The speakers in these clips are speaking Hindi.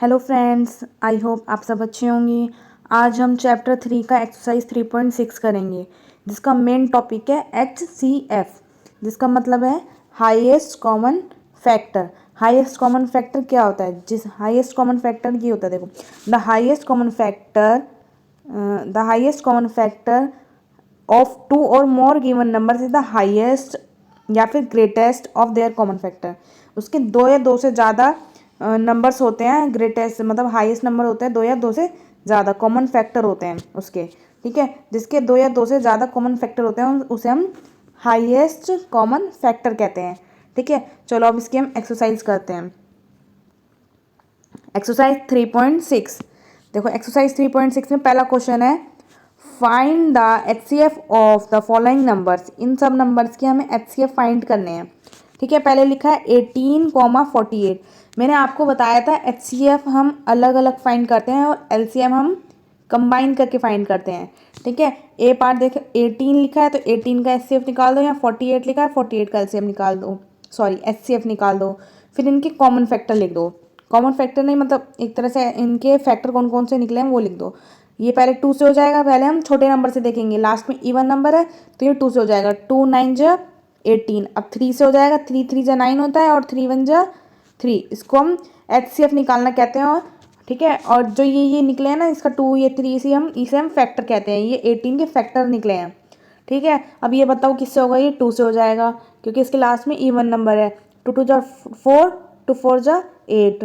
हेलो फ्रेंड्स, आई होप आप सब अच्छे होंगे। आज हम चैप्टर 3 का एक्सरसाइज 3.6 करेंगे, जिसका मेन टॉपिक है HCF, जिसका मतलब है highest common factor. Highest common factor क्या होता है? जिस हाईएस्ट कॉमन फैक्टर ये होता है, देखो, the highest common factor of two or more given numbers is the highest या फिर greatest of their common factor. उसके दो या दो से ज़्यादा नंबर्स होते हैं, ग्रेटेस्ट मतलब हाईएस्ट नंबर होते हैं, दो या दो से ज़्यादा कॉमन फैक्टर होते हैं उसके, ठीक है। जिसके दो या दो से ज़्यादा कॉमन फैक्टर होते हैं उसे हम हाईएस्ट कॉमन फैक्टर कहते हैं, ठीक है। चलो अब इसकी हम एक्सरसाइज करते हैं। एक्सरसाइज 3.6, देखो एक्सरसाइज 3.6 में पहला क्वेश्चन है, find the HCF of the following numbers. इन सब नंबर्स की हमें HCF फाइंड करने हैं, ठीक है। पहले लिखा है 18,48। मैंने आपको बताया था HCF हम अलग अलग फाइंड करते हैं और LCM हम कंबाइन करके फाइंड करते हैं, ठीक है। ए पार्ट देखो, 18 लिखा है तो 18 का HCF निकाल दो, या 48 लिखा है 48 का LCM निकाल दो, सॉरी HCF निकाल दो। फिर इनके कॉमन फैक्टर लिख दो। कॉमन फैक्टर नहीं मतलब एक तरह से इनके फैक्टर कौन कौन से निकले हैं वो लिख दो। ये पहले 2 से हो जाएगा, पहले हम छोटे नंबर से देखेंगे, लास्ट में इवन नंबर है तो ये 2 से हो जाएगा, 2 9 जा 18। अब 3 से हो जाएगा, 3 3 जा 9 होता है और 3 1 जा 3। इसको हम HCF निकालना कहते हैं, और ठीक है। और जो ये निकले हैं ना, इसका 2 ये 3, इसे हम फैक्टर कहते हैं। ये 18 के फैक्टर निकले हैं, ठीक है। अब ये बताओ किससे होगा? ये 2 से हो जाएगा क्योंकि इसके लास्ट में इवन नंबर है। 2 2 जा 4, 2 4 जा 8,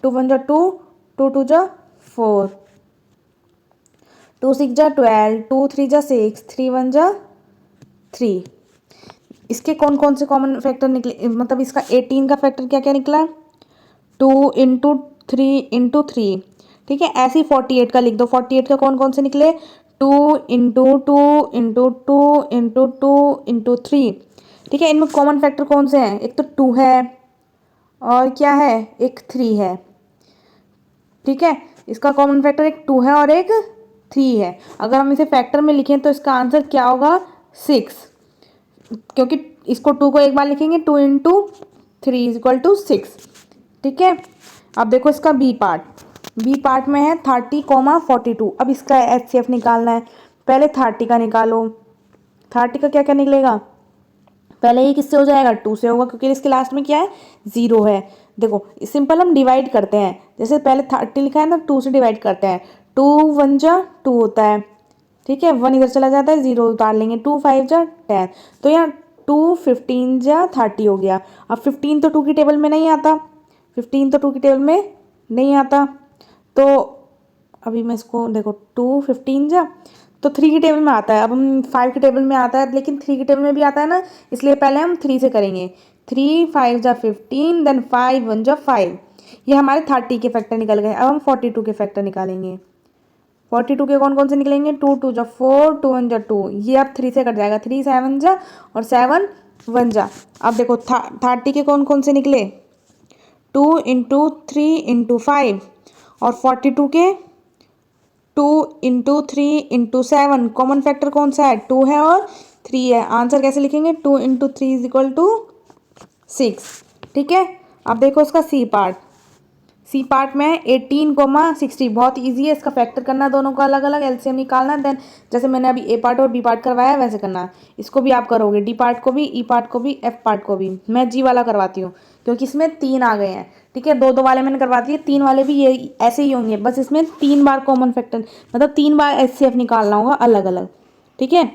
2 1 जा 2, 2 2 जा 4, 2 6 जा 12, 2 3 जा 6, 3 1 जा 3। इसके कौन कौन से कॉमन फैक्टर निकले, मतलब इसका 18 का फैक्टर क्या क्या निकला? 2 इंटू 3 इंटू 3, ठीक है। ऐसे ही 48 का लिख दो। 48 का कौन कौन से निकले? 2 इंटू 2 इंटू 2 इंटू 2 इंटू 3, ठीक है। इनमें कॉमन फैक्टर कौन से हैं? एक तो 2 है और क्या है, एक 3 है, ठीक है। इसका कॉमन फैक्टर एक 2 है और एक 3 है। अगर हम इसे फैक्टर में लिखें तो इसका आंसर क्या होगा? 6, क्योंकि इसको 2 को एक बार लिखेंगे, 2 इंटू 3 इज इक्वल टू 6, ठीक है। अब देखो इसका बी पार्ट में है 30,42। अब इसका HCF निकालना है। पहले 30 का निकालो। 30 का क्या क्या निकलेगा? पहले ये किससे हो जाएगा? 2 से होगा क्योंकि इसके लास्ट में क्या है? 0 है। देखो सिंपल हम डिवाइड करते हैं, जैसे पहले 30 लिखा है ना, 2 से डिवाइड करते हैं। 2 1 जा 2 होता है, ठीक है। 1 इधर चला जाता है, 0 उतार लेंगे। 2 5 जा 10, तो यहाँ 2 15 जा 30 हो गया। अब 15 तो 2 की टेबल में नहीं आता, 15 तो 2 की टेबल में नहीं आता, तो अभी मैं इसको देखो 2 15 जा तो 3 की टेबल में आता है। अब हम 5 की टेबल में आता है, लेकिन 3 की टेबल में भी आता है ना, इसलिए पहले हम 3 से करेंगे। 3 5 जा 15, देन 5 1 जा 5। ये हमारे 30 के फैक्टर निकल गए। अब हम 42 के फैक्टर निकालेंगे। 42 के कौन कौन से निकलेंगे? 2 2 जा 4, 2 1 जा 2। ये अब 3 से कट जाएगा, 3 7 जा और 7 1 जा। अब देखो 30 के कौन कौन से निकले? 2 इंटू 3 इंटू 5, और 42 के 2 इंटू 3 इंटू 7। कॉमन फैक्टर कौन सा है? 2 है और 3 है। आंसर कैसे लिखेंगे? 2 इंटू 3 इज इक्वल टू 6, ठीक है। अब देखो इसका सी पार्ट में 18,60। बहुत इजी है इसका फैक्टर करना, दोनों का अलग अलग LCM निकालना। देन जैसे मैंने अभी ए पार्ट और बी पार्ट करवाया वैसे करना, इसको भी आप करोगे, डी पार्ट को भी, ई पार्ट को भी, एफ पार्ट को भी। मैं जी वाला करवाती हूँ क्योंकि इसमें 3 आ गए हैं, ठीक है। 2 2 वाले मैंने करवा दिए, 3 वाले भी ये ऐसे ही होंगे, बस इसमें 3 बार कॉमन फैक्टर मतलब 3 बार HCF निकालना होगा अलग अलग, ठीक है।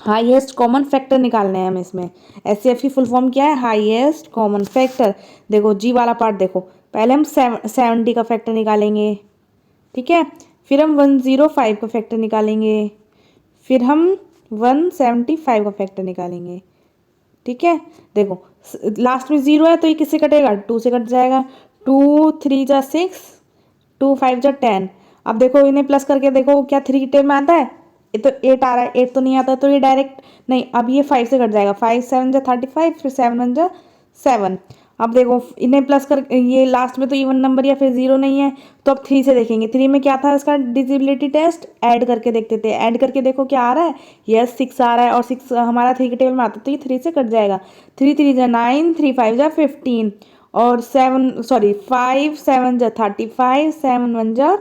हाईएस्ट कॉमन फैक्टर निकालने हैं हमें इसमें। HCF की फुल फॉर्म क्या है? Highest common factor. देखो जी वाला पार्ट देखो, पहले हम 70 का फैक्टर निकालेंगे, ठीक है। फिर हम 105 का फैक्टर निकालेंगे, फिर हम 175 का फैक्टर निकालेंगे, ठीक है। देखो लास्ट में 0 है तो ये किससे कटेगा? 2 से कट जाएगा। 2 3 जा 6, 2 5 जा 10। अब देखो इन्हें प्लस करके देखो, क्या 3 की टेबल में आता है? ये तो 8 आ रहा है, 8 तो नहीं आता, तो ये डायरेक्ट नहीं। अब ये 5 से कट जाएगा, 5 7 जा 35, फिर 7 1 जा 7। अब देखो इन्हें प्लस कर, ये लास्ट में तो इवन नंबर या फिर 0 नहीं है, तो अब 3 से देखेंगे। 3 में क्या था इसका डिजिबिलिटी टेस्ट? ऐड करके देखते थे। ऐड करके देखो क्या आ रहा है? यस 6 आ रहा है, और 6 हमारा 3 के टेबल में आता है, तो ये 3 से कट जाएगा। 3 3 जा 9, 3 5 जा 15, और 5 7 जा 35, 7 1 जा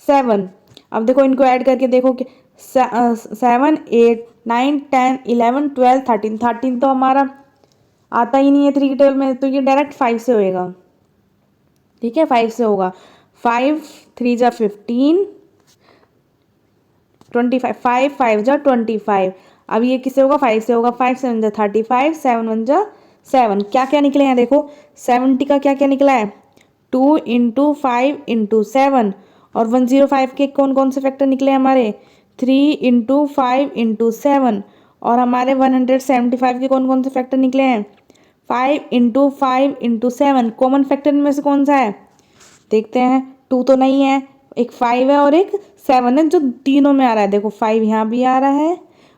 7। अब देखो इनको ऐड करके देखो कि 7 8 9 10 11 12 13, 13 तो हमारा आता ही नहीं है 3 की टेबल में, तो ये डायरेक्ट 5 से होएगा। ठीक है, 5 से होगा। 5 3 जा 15, 25, 5 5 जा 25। अब ये किससे होगा? 5 से होगा। 5 7 जा 35, 7 1 जा 7। क्या क्या निकले हैं देखो, 70 का क्या क्या निकला है? 2 इंटू 5 इंटू 7। और 105 के कौन कौन से फैक्टर निकले हमारे? 3 इंटू 5 इंटू 7। और हमारे 175 के कौन कौन से फैक्टर निकले हैं? 5 इंटू 5 इंटू 7। कॉमन फैक्टर में से कौन सा है? देखते हैं। 2 तो नहीं है, एक 5 है और एक 7 है, जो तीनों में आ रहा है। देखो 5 यहाँ भी आ रहा है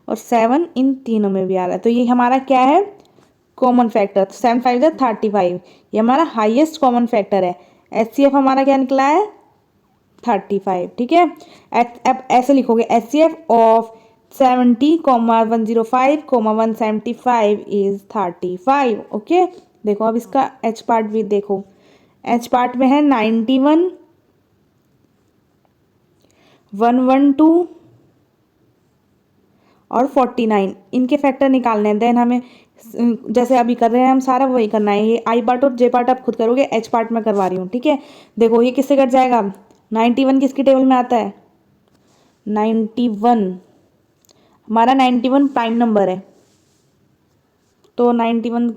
और 7 इन तीनों में भी आ रहा है। तो ये हमारा क्या है? Common factor. 7 5 जा 35, ये हमारा हाईएस्ट कॉमन फैक्टर है। एचसीएफ हमारा क्या निकला है? 35। ठीक है, अब ऐसे लिखोगे एचसीएफ ऑफ 70, 105, 175 इज 35। ओके, देखो अब इसका एच पार्ट भी देखो। एच पार्ट में है 91, 112 और 49। इनके फैक्टर निकालने हैं। देन हमें जैसे अभी कर रहे हैं हम सारा वही करना है। ये आई पार्ट और जे पार्ट आप खुद करोगे, एच पार्ट में करवा रही हूँ। ठीक है, देखो ये किससे कट जाएगा? 91 किसकी टेबल में आता है? 91 हमारा 91 प्राइम नंबर है, तो 91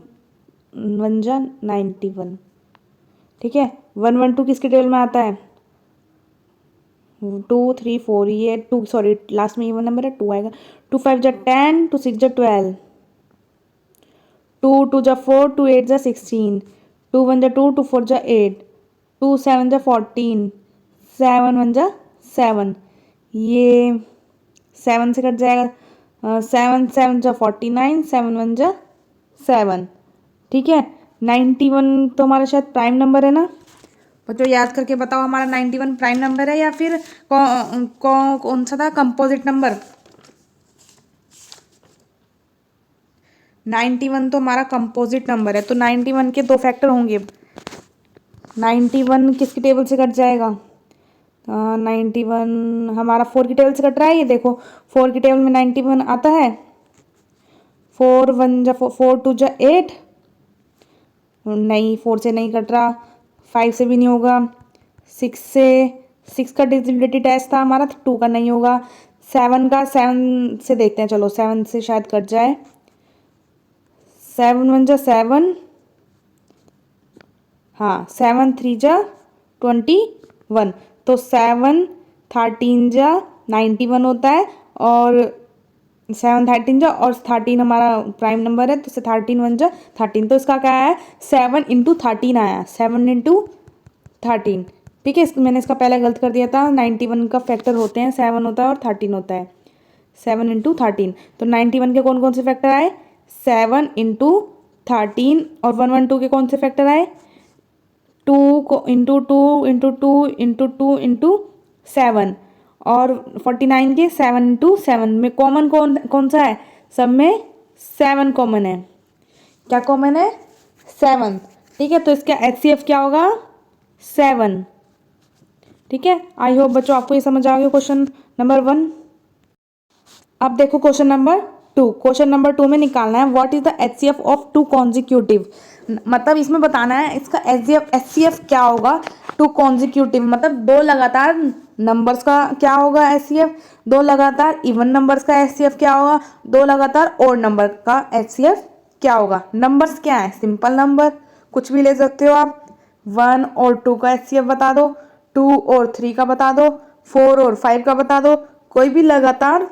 1 जा 91। ठीक है, 112 किसके टेबल में आता है? 2 3 4, ये 2, सॉरी लास्ट में ये वन नंबर है, 2 आएगा। 2 5 जा 10, 2 6 जा 12, 2 2 जा 4, 2 8 जा 16, 2 1 जा 2, 2 4 जा 8, 2 7 जा 14, 7 1 जा 7। ये 7 से कट जाएगा। 7 7 जा 49, 7 1 जा 7। ठीक है, 91 तो हमारा शायद प्राइम नंबर है ना बच्चों? याद करके बताओ, हमारा 91 प्राइम नंबर है या फिर कौन सा था? Composite number. 91 तो हमारा कंपोजिट नंबर है, तो 91 के दो फैक्टर होंगे। 91 किसकी टेबल से कट जाएगा? 91 हमारा 4 की टेबल से कट रहा है। ये देखो 4 की टेबल में 91 आता है। 4 1 जा 4 2 जा 8, नहीं 4 से नहीं कट रहा, 5 से भी नहीं होगा, 6 से, 6 का डिविजिबिलिटी टेस्ट था हमारा, 2 का नहीं होगा। 7 का 7 से देखते हैं, चलो 7 से शायद कट जाए। 7 1 जा 7, हाँ 7 3 जा 21, तो 7 13 जा 91 होता है, और 7 13 जा और 13 हमारा प्राइम नंबर है, तो 13 1 जा 13। तो इसका क्या है? 7 इंटू 13 आया, 7 इंटू 13। ठीक है, मैंने इसका पहले गलत कर दिया था। 91 का फैक्टर होते हैं, 7 होता है और 13 होता है। 7 इंटू 13, तो 91 के कौन कौन से फैक्टर आए? 7 इंटू 13। और 112 के कौन से फैक्टर आए? 2 को इंटू 2 इंटू 2 इंटू 2 इंटू 7। और 49 के 7 इंटू 7 में कॉमन कौन कौन सा है? सब में 7 कॉमन है। क्या कॉमन है? 7। ठीक है, तो इसका एचसीएफ क्या होगा? 7। ठीक है, आई होप बच्चों आपको ये समझ आ गया क्वेश्चन नंबर 1। अब देखो क्वेश्चन नंबर 2। क्वेश्चन नंबर 2 में निकालना है what is the HCF of 2 consecutive. मतलब इसमें बताना है इसका एचसीएफ क्या होगा 2 कॉन्जिक्यूटिव, मतलब दो लगातार नंबर्स का क्या होगा एचसीएफ, दो लगातार इवन नंबर्स का एचसीएफ क्या होगा, दो लगातार ओड नंबर का एचसीएफ क्या होगा। नंबर्स क्या है? सिंपल नंबर, कुछ भी ले सकते हो आप। 1 और 2 का एचसीएफ बता दो, 2 और 3 का बता दो, 4 और 5 का बता दो। कोई भी लगातार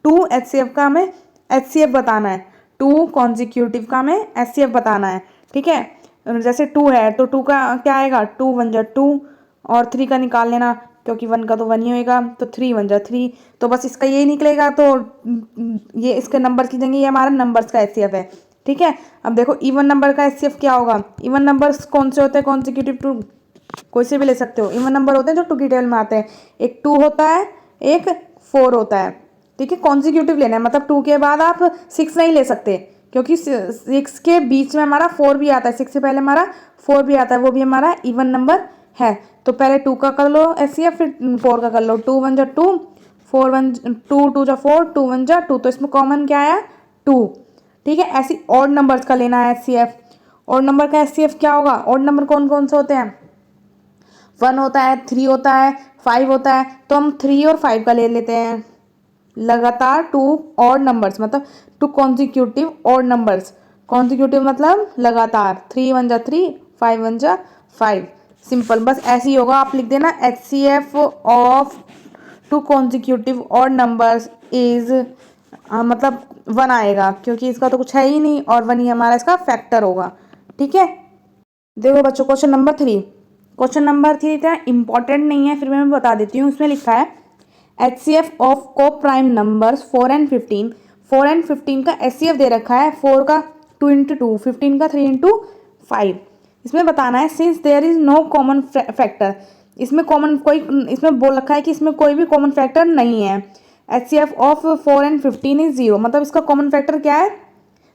2 एचसीएफ का हमें एचसीएफ बताना है, 2 कॉन्जिक्यूटिव का हमें एचसीएफ बताना है। ठीक है, जैसे 2 है तो 2 का क्या आएगा? 2 1 जा 2, और 3 का निकाल लेना क्योंकि 1 का तो 1 ही होएगा, तो 3 1 जा 3। तो बस इसका यही निकलेगा, तो ये इसके नंबर की जगह ये हमारा नंबर्स का एचसीएफ है। ठीक है, अब देखो इवन नंबर का एचसीएफ क्या होगा। इवन नंबर्स कौन से होते हैं? कॉन्जिक्यूटिव 2 कोई से भी ले सकते हो। इवन नंबर होते हैं जो 2 की टेबल में आते हैं, एक 2 होता है, एक 4 होता है। ठीक है, कॉन्जिक्यूटिव लेना है, मतलब 2 के बाद आप 6 नहीं ले सकते, क्योंकि 6 के बीच में हमारा 4 भी आता है, 6 से पहले हमारा 4 भी आता है, वो भी हमारा इवन नंबर है। तो पहले 2 का कर लो HCF, फिर 4 का कर लो। 2 1 जा 2, 4 1 2 2 जा 4, 2 1 जा 2, तो इसमें कॉमन क्या आया 2। ठीक है, ऐसी ऑड नंबर्स का लेना है HCF। ऑड नंबर का HCF क्या होगा? ऑड नंबर कौन कौन से होते हैं? 1 होता है, 3 होता है, 5 होता है। तो हम 3 और 5 का ले लेते हैं। लगातार 2 ऑड नंबर्स, मतलब 2 कॉन्जिक्यूटिव ऑड नंबर्स। कॉन्जिक्यूटिव मतलब लगातार, 3 1 जा 3, 5 1 जा 5। सिंपल, बस ऐसे ही होगा। आप लिख देना HCF of 2 consecutive odd numbers is, मतलब 1 आएगा, क्योंकि इसका तो कुछ है ही नहीं, और 1 ही हमारा इसका फैक्टर होगा। ठीक है, देखो बच्चों क्वेश्चन नंबर 3। क्वेश्चन नंबर 3 इतना इंपॉर्टेंट नहीं है, फिर मैं बता देती हूँ। उसमें लिखा है HCF ऑफ को प्राइम नंबर्स 4 एंड 15। 4 एंड 15 का HCF दे रखा है, 4 का 2 इंटू 2, 15 का 3 इंटू 5। इसमें बताना है since there is no common factor, इसमें कॉमन कोई, इसमें बोल रखा है कि इसमें कोई भी कॉमन फैक्टर नहीं है। HCF ऑफ 4 एंड 15 इज 0, मतलब इसका कॉमन फैक्टर क्या है?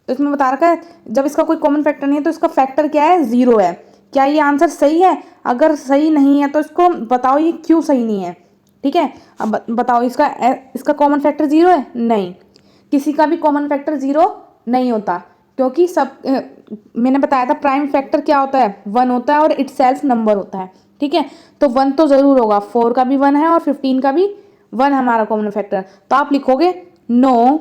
तो इसमें बता रखा है जब इसका कोई कॉमन फैक्टर नहीं है तो इसका फैक्टर क्या है? 0 है। क्या ये आंसर सही है? अगर सही नहीं है तो इसको बताओ ये क्यों सही नहीं है। ठीक है, अब बताओ इसका कॉमन फैक्टर 0 है? नहीं, किसी का भी कॉमन फैक्टर 0 नहीं होता, क्योंकि सब मैंने बताया था प्राइम फैक्टर क्या होता है? 1 होता है और इटसेल्फ नंबर होता है। ठीक है, तो 1 तो ज़रूर होगा। 4 का भी 1 है और 15 का भी 1 है हमारा कॉमन फैक्टर। तो आप लिखोगे know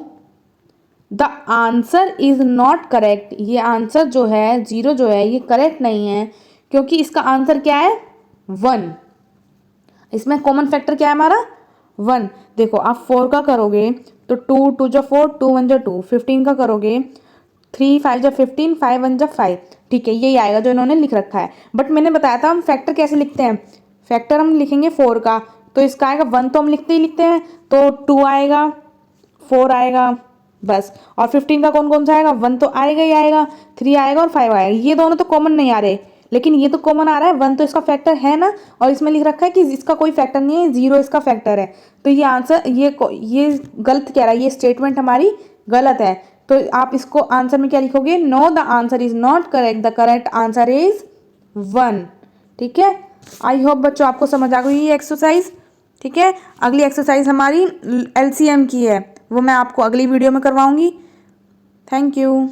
the answer is not correct. ये आंसर जो है 0 जो है ये करेक्ट नहीं है, क्योंकि इसका आंसर क्या है? 1। इसमें कॉमन फैक्टर क्या है हमारा? 1। देखो आप 4 का करोगे तो 2 2 जा 4, 2 1 जा 2। 15 का करोगे 3 5 जा 15, 5 1 जा 5। ठीक है, यही आएगा जो इन्होंने लिख रखा है। बट मैंने बताया था हम फैक्टर कैसे लिखते हैं। फैक्टर हम लिखेंगे 4 का, तो इसका आएगा 1, तो हम लिखते ही लिखते हैं, तो 2 आएगा, 4 आएगा बस। और 15 का कौन कौन सा आएगा? 1 तो आएगा ही आएगा, 3 आएगा और 5 आएगा। ये दोनों तो कॉमन नहीं आ रहे, लेकिन ये तो कॉमन आ रहा है, 1 तो इसका फैक्टर है ना, और इसमें लिख रखा है कि इसका कोई फैक्टर नहीं है, 0 इसका फैक्टर है। तो ये आंसर ये गलत कह रहा है, ये स्टेटमेंट हमारी गलत है। तो आप इसको आंसर में क्या लिखोगे? Know the answer is not correct, the correct answer is 1। ठीक है, आई होप बच्चों आपको समझ आ गई ये एक्सरसाइज। ठीक है, अगली एक्सरसाइज हमारी LCM की है, वो मैं आपको अगली वीडियो में करवाऊंगी। Thank you.